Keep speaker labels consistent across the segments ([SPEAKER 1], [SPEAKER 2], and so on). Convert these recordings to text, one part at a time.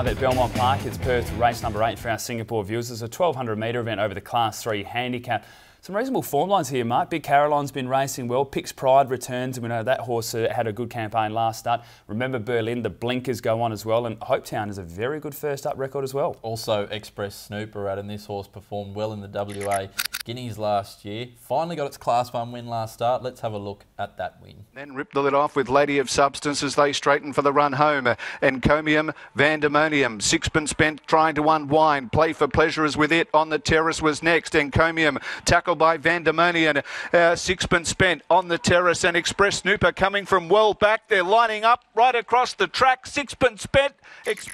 [SPEAKER 1] live at Belmont Park. It's Perth race number 8 for our Singapore viewers. It's a 1200 metre event over the Class 3 handicap. Some reasonable form lines here, Mark. Big Caroline's been racing well. Pix Pride returns. We know that horse had a good campaign last start. Remember Berlin, the blinkers go on as well. And Hopetown has a very good first up record as well. Also, Express Snooper and this horse performed well in the WA Guineas last year. Finally got its Class 1 win last start. Let's have a look at that win.
[SPEAKER 2] Then ripped the lid off with Lady of Substance as they straighten for the run home. Encomium, Vandemonium, sixpence spent trying to unwind. Play for Pleasure is with it. On the terrace was next. Encomium tackled by Vandemonium. Sixpence spent on the terrace, and Express Snooper coming from well back. They're lining up right across the track. Sixpence spent.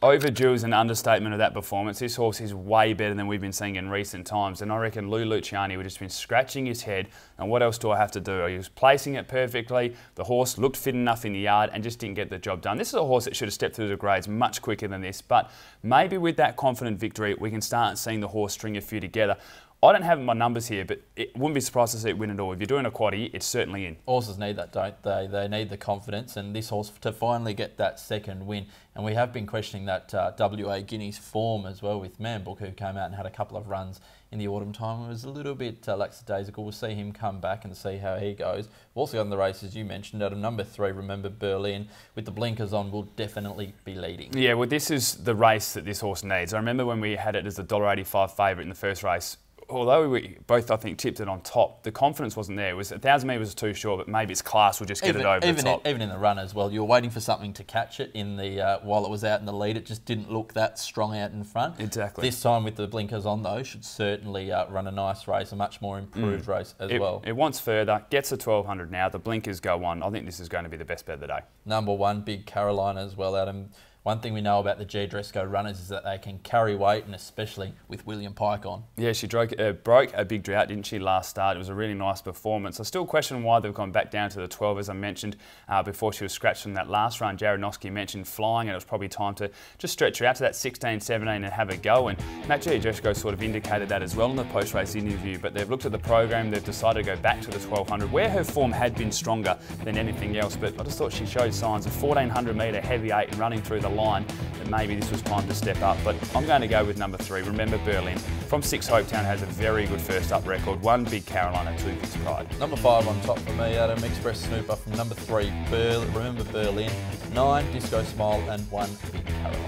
[SPEAKER 1] Overdue is an understatement of that performance. This horse is way better than we've been seeing in recent times, and I reckon Lou Luciani would just been scratching his head. And what else do I have to do? He was placing it perfectly. The horse looked fit enough in the yard and just didn't get the job done. This is a horse that should have stepped through the grades much quicker than this, but maybe with that confident victory, we can start seeing the horse string a few together. I don't have my numbers here, but it wouldn't be surprised to see it win it all. If you're doing a quaddie, it's certainly in.
[SPEAKER 3] Horses need that, don't they? They need the confidence, and this horse to finally get that second win. And we have been questioning that WA Guineas form as well with Manbook, who came out and had a couple of runs in the autumn time. It was a little bit lackadaisical. We'll see him come back and see how he goes. We've also got in the races you mentioned. Out of number 3, Remember Berlin, with the blinkers on, will definitely be leading.
[SPEAKER 1] Yeah, well, this is the race that this horse needs. I remember when we had it as a $1.85 favourite in the first race. Although we both, I think, tipped it on top, the confidence wasn't there. It was 1,000 metres was too short, but maybe its class will just get it over the top.
[SPEAKER 3] Even in the run as well, you were waiting for something to catch it in the while it was out in the lead. It just didn't look that strong out in front.
[SPEAKER 1] Exactly.
[SPEAKER 3] This time with the blinkers on, though, should certainly run a nice race, a much more improved race as well.
[SPEAKER 1] It wants further, gets a 1,200 now. The blinkers go on. I think this is going to be the best bet of the day.
[SPEAKER 3] Number 1, Big Carolina as well, Adam. One thing we know about the G. Dresco runners is that they can carry weight, and especially with William Pike on.
[SPEAKER 1] Yeah, she broke a big drought, didn't she, last start? It was a really nice performance. I still question why they've gone back down to the 12, as I mentioned before she was scratched from that last run. Jared Noski mentioned flying, and it was probably time to just stretch her out to that 16, 17 and have a go. And Matt G. Dresco sort of indicated that as well in the post-race interview, but they've looked at the program, they've decided to go back to the 1,200, where her form had been stronger than anything else. But I just thought she showed signs of 1,400 metre heavy 8 and running through the line. Maybe this was time to step up, but I'm going to go with number 3, Remember Berlin. From 6, Hopetown has a very good first up record. 1, Big Carolina, 2, Pix Pride.
[SPEAKER 3] Number 5 on top for me, Adam. Express Snooper from number 3, Remember Berlin. 9, Disco Smile, and 1, Big Carolina.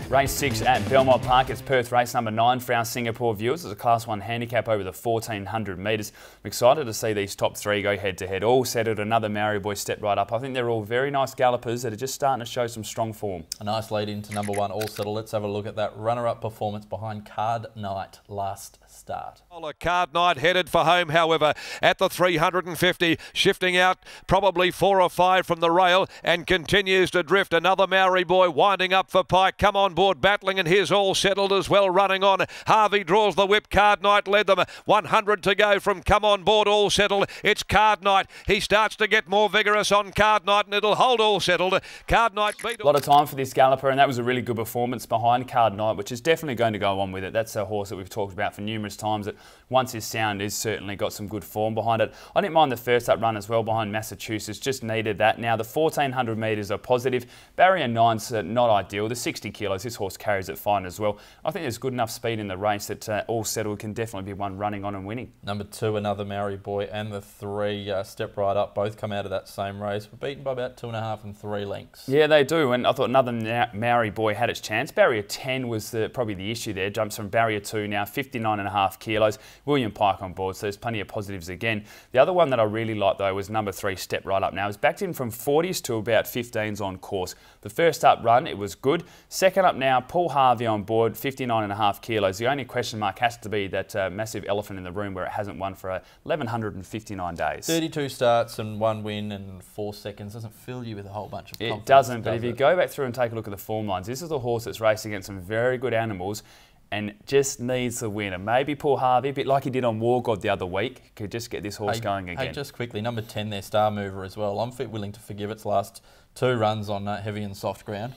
[SPEAKER 1] Race 6 at Belmont Park. It's Perth race number 9 for our Singapore viewers. It's a Class 1 handicap over the 1,400 metres. I'm excited to see these top 3 go head to head. All settled, another Maori boy step right up. I think they're all very nice gallopers that are just starting to show some strong form.
[SPEAKER 3] A nice lead into number 1, All Settled. Let's have a look at that runner-up performance behind Card Night last start.
[SPEAKER 4] Card Night headed for home, however, at the 350, shifting out probably 4 or 5 from the rail and continues to drift. Another Maori boy winding up for Pike. Come on board, battling, and here's All Settled as well, running on. Harvey draws the whip. Card Night led them. 100 to go from Come on board, All Settled. It's Card Night. He starts to get more vigorous on Card Night, and it'll hold All Settled. Card Night beat.
[SPEAKER 1] A lot of time for this galloper, and that was a really good performance behind Card Night, which is definitely going to go on with it. That's a horse that we've talked about for numerous times, that once his sound is certainly got some good form behind it. I didn't mind the first up run as well behind Massachusetts, just needed that. Now the 1,400 metres are positive. Barrier 9's not ideal. The 60 kilos, this horse carries it fine as well. I think there's good enough speed in the race that All Settled can definitely be one running on and winning.
[SPEAKER 3] Number 2, another Maori boy, and the 3, Step Right Up, both come out of that same race. We're beaten by about 2.5 and 3 lengths.
[SPEAKER 1] Yeah, they do, and I thought another Maori boy had its chance. Barrier 10 was probably the issue there. Jumps from Barrier 2 now, 59.5 kilos. William Pike on board, so there's plenty of positives again. The other one that I really liked, though, was number 3, Step Right Up. Now, it's backed in from 40s to about 15s on course. The first up run, it was good. Second up now, Paul Harvey on board, 59.5 kilos. The only question mark has to be that massive elephant in the room where it hasn't won for 1,159 days.
[SPEAKER 3] 32 starts and 1 win and 4 seconds. Doesn't fill you with a whole bunch of confidence.
[SPEAKER 1] It doesn't, but if you go back through and take a look at the form lines, this is a horse that's racing against some very good animals and just needs the winner. Maybe Paul Harvey, a bit like he did on War God the other week, could just get this horse going again.
[SPEAKER 3] Hey, just quickly, number 10 there, Star Mover as well. I'm willing to forgive its last 2 runs on heavy and soft ground.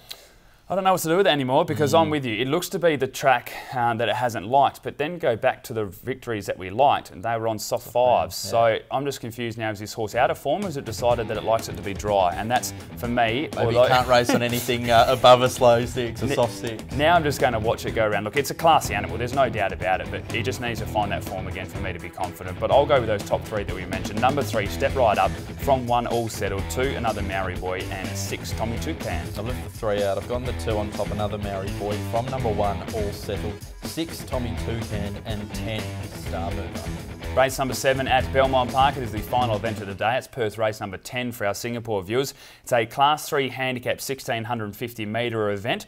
[SPEAKER 1] I don't know what to do with it anymore because I'm with you. It looks to be the track that it hasn't liked, but then go back to the victories that we liked and they were on soft fives. Yeah. So I'm just confused now, is this horse out of form or has it decided that it likes it to be dry? And that's, for me...
[SPEAKER 3] Maybe you can't race on anything above a slow 6, a soft 6.
[SPEAKER 1] Now I'm just going to watch it go around. Look, it's a classy animal, there's no doubt about it, but he just needs to find that form again for me to be confident. But I'll go with those top 3 that we mentioned. Number 3, Step Right Up, from 1, All Settled, 2, Another Maori Boy, and 6, Tommy Toucan.
[SPEAKER 3] I've left the 3 out. I've gone the 2 on top, Another Maori Boy, from number 1, All Settled, 6, Tommy Toucan, and 10, Star Mover.
[SPEAKER 1] Race number 7 at Belmont Park. It is the final event of the day. It's Perth race number 10 for our Singapore viewers. It's a Class 3 handicap 1650 metre event.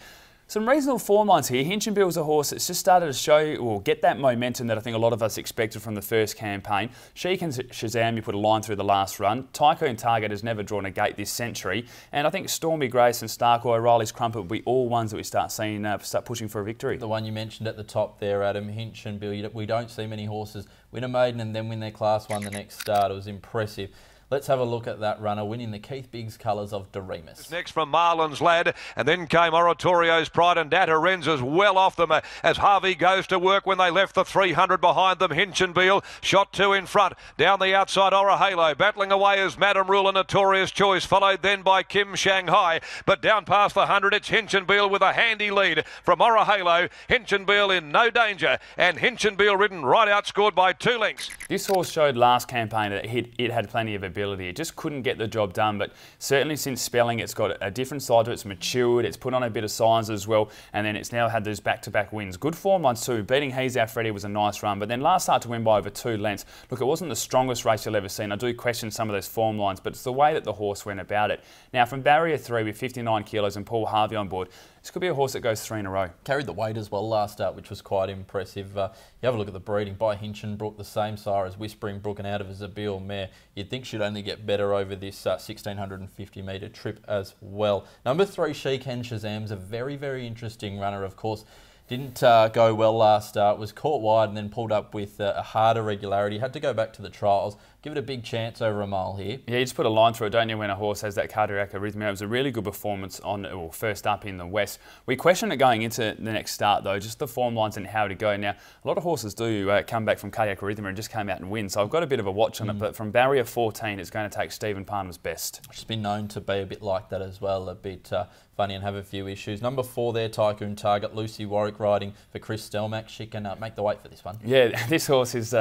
[SPEAKER 1] Some reasonable form lines here. Hinchinbill's a horse that's just started to show or get that momentum that I think a lot of us expected from the first campaign. Sheik and Shazam, you put a line through the last run. Tycoon Target has never drawn a gate this century. And I think Stormy Grace and Starkey, O'Reilly's Crumpet will be all ones that we start seeing start pushing for a victory.
[SPEAKER 3] The one you mentioned at the top there, Adam, Hinchinbill. We don't see many horses win a maiden and then win their Class 1 the next start. It was impressive. Let's have a look at that runner winning the Keith Biggs colours of Doremus.
[SPEAKER 4] Next from Marlin's Lad, and then came Oratorio's Pride, and Datarenza's well off them as Harvey goes to work when they left the 300 behind them. Hinchinbill shot 2 in front. Down the outside, Ora Halo battling away as Madam Rule and Notorious Choice, followed then by Kim Shanghai. But down past the 100, it's Hinchinbill with a handy lead from Ora Halo. Hinchinbill in no danger, and Hinchinbill ridden right outscored by 2 lengths.
[SPEAKER 1] This horse showed last campaign that it had plenty of ability. It just couldn't get the job done, but certainly since spelling, it's got a different side to it. It's matured, it's put on a bit of size as well, and then it's now had those back-to-back wins. Good form lines too. Beating He's Our Freddy was a nice run, but then last start to win by over 2 lengths. Look, it wasn't the strongest race you'll ever seen. I do question some of those form lines, but it's the way that the horse went about it. Now, from barrier 3 with 59 kilos and Paul Harvey on board, this could be a horse that goes 3 in a row.
[SPEAKER 3] Carried the weight as well last start, which was quite impressive. You have a look at the breeding. By Hinchinbrook, the same sire as Whispering Brook and out of a Zabeel mare. You'd think she'd only get better over this 1650 metre trip as well. Number 3, Sheik and Shazam's a very, very interesting runner, of course. Didn't go well last start, was caught wide and then pulled up with a harder regularity. Had to go back to the trials. Give it a big chance over a mile here.
[SPEAKER 1] Yeah, you just put a line through it, don't you, when a horse has that cardiac arrhythmia. It was a really good performance on first up in the West. We questioned it going into the next start, though, just the form lines and how to go. Now, a lot of horses do come back from cardiac arrhythmia and just came out and win, so I've got a bit of a watch on it, but from barrier 14, it's going to take Stephen Palmer's best.
[SPEAKER 3] She's been known to be a bit like that as well, a bit funny and have a few issues. Number 4 there, Tycoon Target, Lucy Warwick riding for Chris Stelmach. She can make the weight for this one.
[SPEAKER 1] Yeah, this horse is,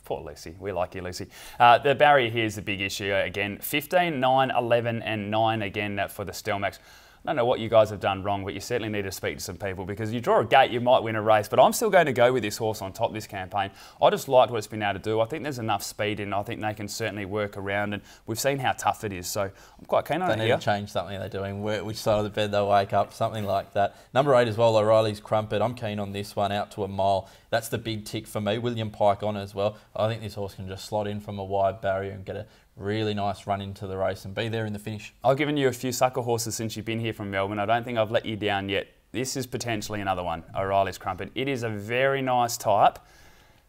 [SPEAKER 1] poor Lucy, we like you, Lucy. The barrier here is the big issue again. 15, 9, 11 and 9 again for the Stelmachs. I don't know what you guys have done wrong, but you certainly need to speak to some people because you draw a gate, you might win a race, but I'm still going to go with this horse on top this campaign. I just liked what it's been able to do. I think there's enough speed in it. I think they can certainly work around, and we've seen how tough it is, so I'm quite keen on it.
[SPEAKER 3] They need to change something they're doing, which side of the bed they'll wake up, something like that. Number 8 as well, O'Reilly's Crumpet. I'm keen on this one, out to a mile. That's the big tick for me. William Pike on as well. I think this horse can just slot in from a wide barrier and get a really nice run into the race and be there in the finish.
[SPEAKER 1] I've given you a few sucker horses since you've been here from Melbourne. I don't think I've let you down yet. This is potentially another one, O'Reilly's Crumpet. It is a very nice type,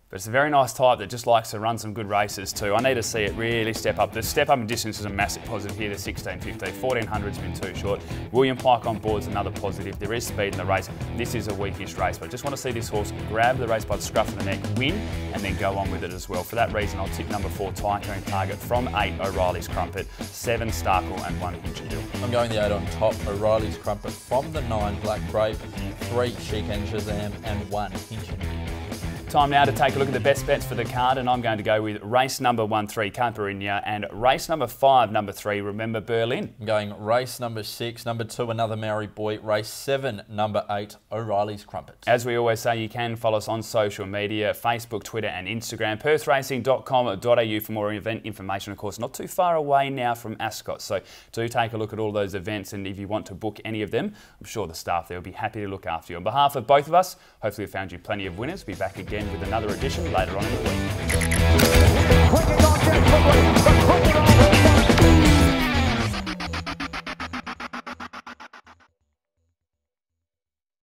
[SPEAKER 1] but it's a very nice type that just likes to run some good races too. I need to see it really step up. The step up in distance is a massive positive here, the 1650. 1400's been too short. William Pike on board is another positive. There is speed in the race. This is a weakish race, but I just want to see this horse grab the race by the scruff of the neck, win, and then go on with it as well. For that reason, I'll tip number 4, Tycoon Target, from 8, O'Reilly's Crumpet, 7, Starkey, and 1, Hinchinbill.
[SPEAKER 3] I'm going the 8 on top, O'Reilly's Crumpet, from the 9, Black Grape, 3, Sheik and Shazam, and 1, Hinchinbill.
[SPEAKER 1] Time now to take a look at the best bets for the card, and I'm going to go with race number 1, 3, Camparinia, and race number 5, number 3, Remember Berlin.
[SPEAKER 3] I'm going race number 6, number 2, Another Maori Boy, race 7, number 8, O'Reilly's Crumpet.
[SPEAKER 1] As we always say, you can follow us on social media, Facebook, Twitter and Instagram, perthracing.com.au for more event information. Of course, not too far away now from Ascot, so do take a look at all those events, and if you want to book any of them, I'm sure the staff there will be happy to look after you. On behalf of both of us, hopefully we've found you plenty of winners. We'll be back again with another edition later on in the week.